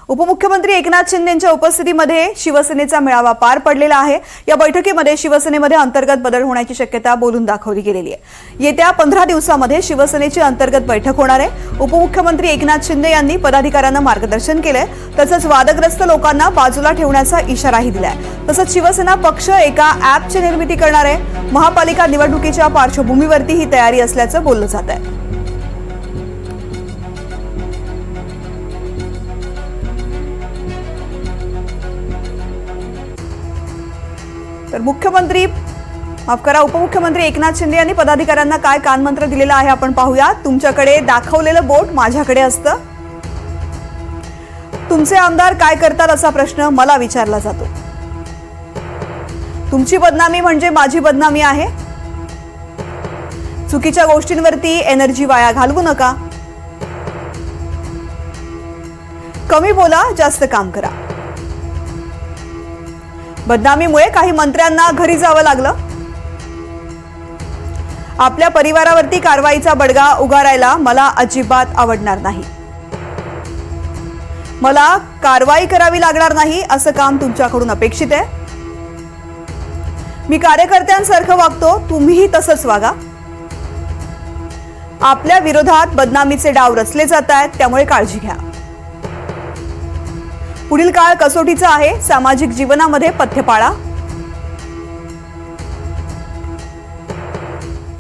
उपमुख्यमंत्री एकनाथ शिंदे यांच्या उपस्थितीमध्ये शिवसेनेचा मेळावा पार पडलेला आहे। या बैठकीमध्ये शिवसेनेमध्ये अंतर्गत बदल होण्याची शक्यता बोलून दाखवली गेलेली आहे। येत्या 15 दिवसांमध्ये शिवसेनेची अंतर्गत बैठक होणार आहे। उपमुख्यमंत्री एकनाथ शिंदे यांनी पदाधिकाऱ्यांना मार्गदर्शन केले, तसंच वादग्रस्त लोकांना बाजूला ठेवण्याचा इशाराही दिलाय। तसंच शिवसेना पक्ष एका ॲपची निर्मिती करणार आहे। महापालिका निवडणुकीच्या पार्श्वभूमीवरती ही तयारी असल्याचं बोललं जात आहे। तर उपमुख्यमंत्री एकनाथ शिंदे यांनी पदाधिकाऱ्यांना काय कानमंत्र दिलेला आहे आपण पाहूया। तुमच्याकडे दाखवलेलं बोट माझ्याकडे असतं, तुमचे आमदार काय करतात असा प्रश्न मला विचारला जातो। तुमची बदनामी म्हणजे माझी बदनामी आहे। चुकीच्या गोष्टींवरती एनर्जी वाया घालवू नका। कमी बोला, जास्त काम करा। बदनामीमुळे काही मंत्र्यांना घरी जावं लागलं। आपल्या परिवारावरती कारवाईचा बडगा उगारायला मला अजिबात आवडणार नाही। मला कारवाई करावी लागणार नाही असं काम तुमच्याकडून अपेक्षित आहे। मी कार्यकर्त्यांसारखं वागतो, तुम्हीही तसंच वागा। आपल्या विरोधात बदनामीचे डाव रचले जात आहेत, त्यामुळे काळजी घ्या। पुढील काळ कसोटीचा आहे, सामाजिक जीवनामध्ये पथ्य पाळा।